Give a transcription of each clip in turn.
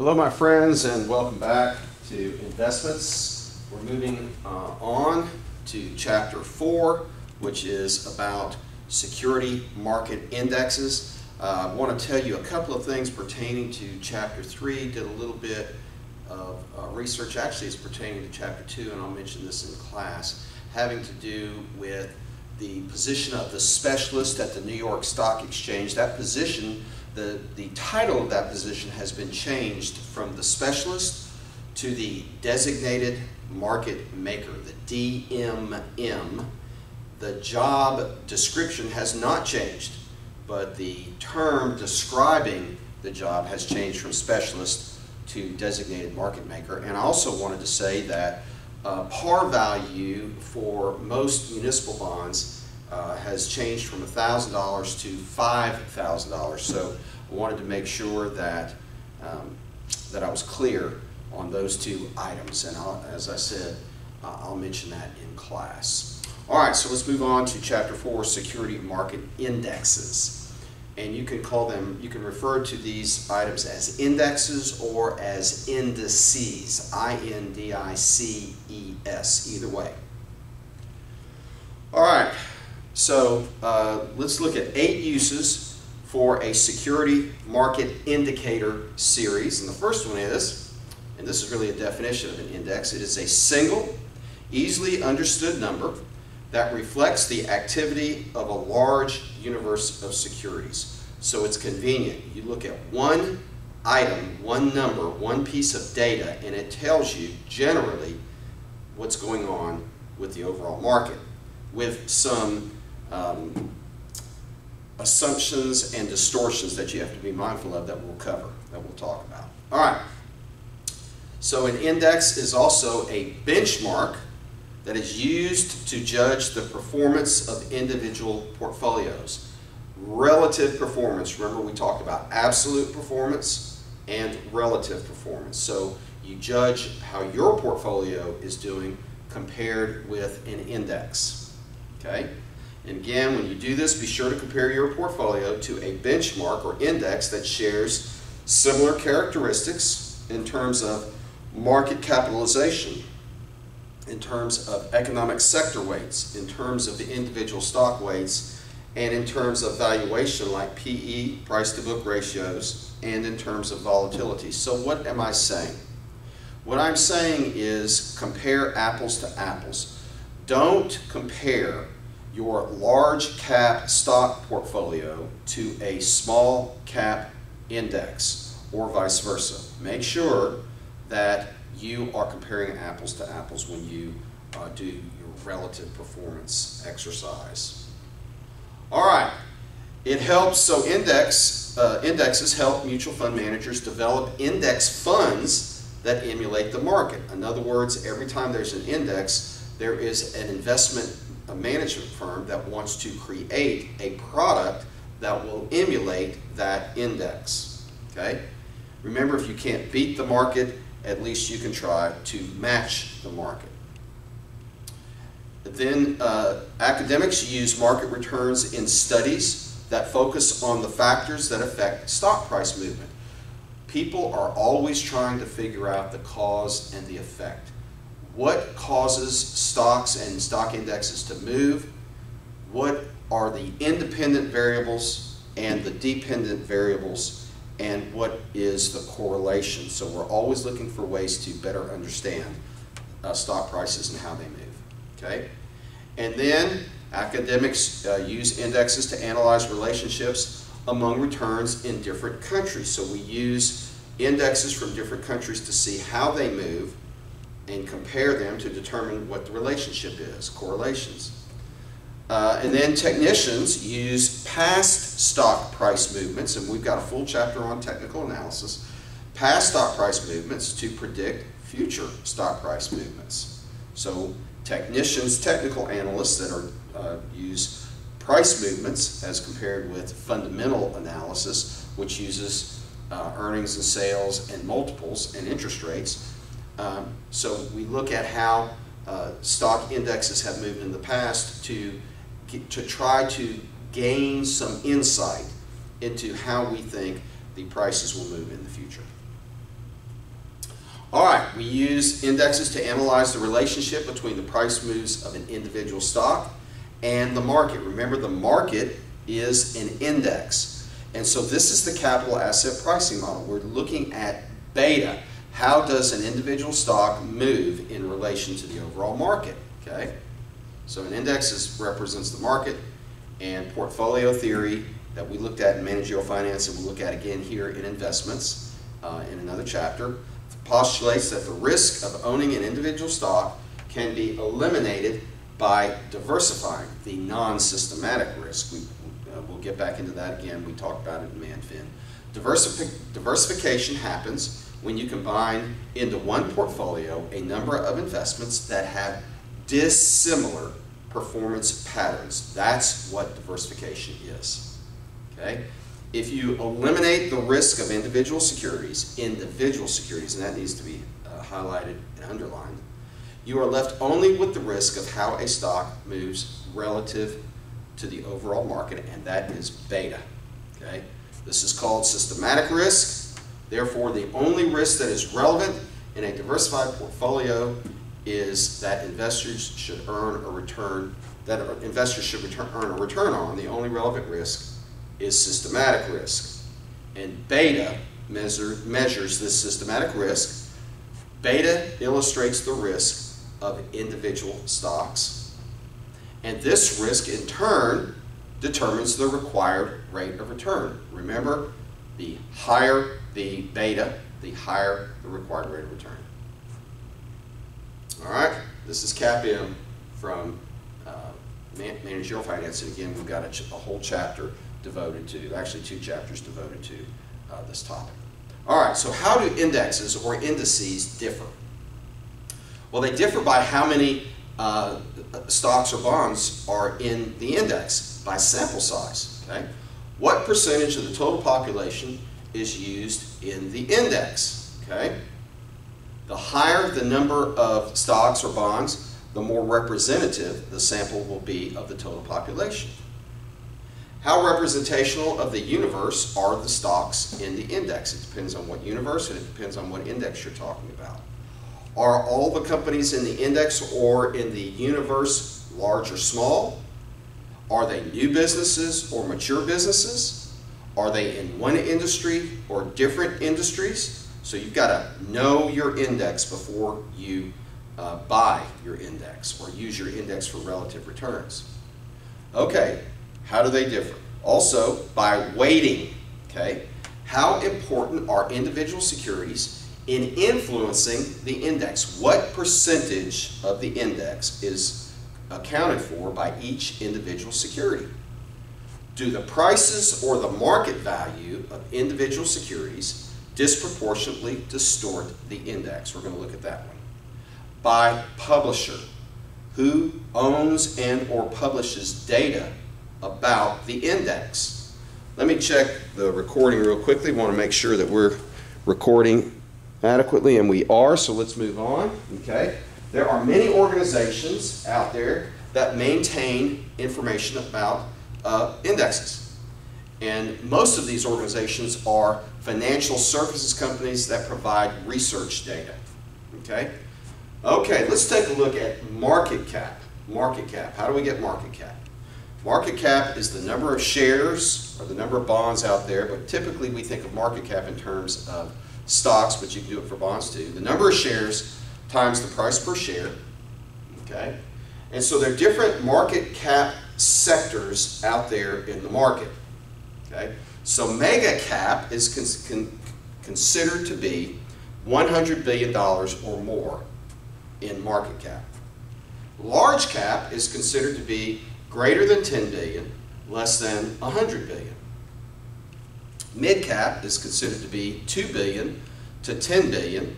Hello my friends, and welcome back to Investments. We're moving on to Chapter 4, which is about security market indexes. I want to tell you a couple of things pertaining to Chapter 3. Did a little bit of research, actually it's pertaining to Chapter 2, and I'll mention this in class, having to do with the position of the specialist at the New York Stock Exchange. That position, the title of that position has been changed from the specialist to the designated market maker, the DMM. The job description has not changed, but the term describing the job has changed from specialist to designated market maker. And I also wanted to say that par value for most municipal bonds has changed from $1,000 to $5,000. So I wanted to make sure that that I was clear on those two items, and as I said, I'll mention that in class. All right, so let's move on to Chapter 4, Security Market Indexes. And you can call them, you can refer to these items as indexes or as indices, I-N-D-I-C-E-S, either way. All right, so let's look at 8 uses for a security market indicator series. And the first one is, and this is really a definition of an index, it is a single, easily understood number that reflects the activity of a large universe of securities. So it's convenient. You look at one item, one number, one piece of data, and it tells you generally what's going on with the overall market, with some assumptions and distortions that you have to be mindful of that we'll cover, that we'll talk about. All right. So an index is also a benchmark that is used to judge the performance of individual portfolios. Relative performance, remember we talked about absolute performance and relative performance. So you judge how your portfolio is doing compared with an index. Okay? And again, when you do this, be sure to compare your portfolio to a benchmark or index that shares similar characteristics in terms of market capitalization, in terms of economic sector weights, in terms of the individual stock weights, and in terms of valuation like PE, price to book ratios, and in terms of volatility. So what am I saying? What I'm saying is compare apples to apples. Don't compare your large cap stock portfolio to a small cap index or vice versa. Make sure that you are comparing apples to apples when you do your relative performance exercise. All right, it helps, so indexes help mutual fund managers develop index funds that emulate the market. In other words, every time there's an index, there is an investment management firm that wants to create a product that will emulate that index. Okay? Remember, if you can't beat the market, at least you can try to match the market. Then academics use market returns in studies that focus on the factors that affect stock price movement. People are always trying to figure out the cause and the effect. What causes stocks and stock indexes to move? What are the independent variables and the dependent variables? And what is the correlation? So we're always looking for ways to better understand stock prices and how they move. Okay? And then academics use indexes to analyze relationships among returns in different countries. So we use indexes from different countries to see how they move and compare them to determine what the relationship is, correlations. And then technicians use past stock price movements, and we've got a full chapter on technical analysis, past stock price movements to predict future stock price movements. So technicians, technical analysts that are use price movements as compared with fundamental analysis, which uses earnings and sales and multiples and interest rates. So we look at how stock indexes have moved in the past to try to gain some insight into how we think the prices will move in the future. we use indexes to analyze the relationship between the price moves of an individual stock and the market. Remember, the market is an index. And so this is the capital asset pricing model. We're looking at beta. How does an individual stock move in relation to the overall market? Okay? So an index represents the market, and portfolio theory that we looked at in managerial finance and we'll look at again here in investments in another chapter, postulates that the risk of owning an individual stock can be eliminated by diversifying the non-systematic risk. We'll get back into that again. We talked about it in ManFin. Diversification happens when you combine into one portfolio a number of investments that have dissimilar performance patterns. That's what diversification is. Okay? If you eliminate the risk of individual securities, and that needs to be highlighted and underlined, you are left only with the risk of how a stock moves relative to the overall market, and that is beta. Okay? This is called systematic risk. Therefore, the only risk that is relevant in a diversified portfolio is that investors should earn a return, earn a return on. The only relevant risk is systematic risk. And beta measures this systematic risk. Beta illustrates the risk of individual stocks. And this risk, in turn, determines the required rate of return. Remember, the higher the beta, the higher the required rate of return. All right, this is CAPM from managerial finance, and again, we've got a whole chapter devoted to, actually 2 chapters devoted to this topic. All right, so how do indexes or indices differ? Well, they differ by how many stocks or bonds are in the index, by sample size. Okay? What percentage of the total population is used in the index? Okay? The higher the number of stocks or bonds, the more representative the sample will be of the total population. How representational of the universe are the stocks in the index? It depends on what universe, and it depends on what index you're talking about. Are all the companies in the index or in the universe large or small? Are they new businesses or mature businesses? Are they in one industry or different industries? So you've got to know your index before you buy your index or use your index for relative returns. Okay, how do they differ? Also, by weighting. Okay, how important are individual securities in influencing the index? What percentage of the index is accounted for by each individual security? Do the prices or the market value of individual securities disproportionately distort the index? We're going to look at that one. By publisher. Who owns and or publishes data about the index? Let me check the recording real quickly. We want to make sure that we're recording adequately, and we are, so let's move on. Okay. There are many organizations out there that maintain information about indexes. And most of these organizations are financial services companies that provide research data. Okay? Okay, let's take a look at market cap. Market cap. How do we get market cap? Market cap is the number of shares or the number of bonds out there, but typically we think of market cap in terms of stocks, but you can do it for bonds too. The number of shares times the price per share. Okay? And so there are different market cap sectors out there in the market. Okay? So mega cap is considered to be $100 billion or more in market cap. Large cap is considered to be greater than 10 billion, less than 100 billion. Mid cap is considered to be 2 billion to 10 billion.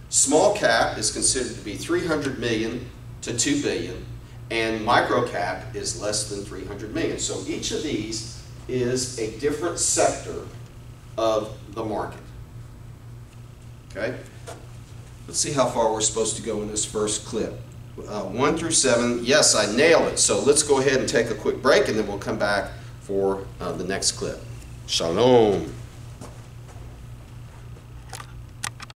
Small cap is considered to be 300 million to 2 billion, and micro cap is less than 300 million. So each of these is a different sector of the market. Okay? Let's see how far we're supposed to go in this first clip. 1 through 7, yes, I nailed it. So let's go ahead and take a quick break, and then we'll come back for the next clip. Shalom.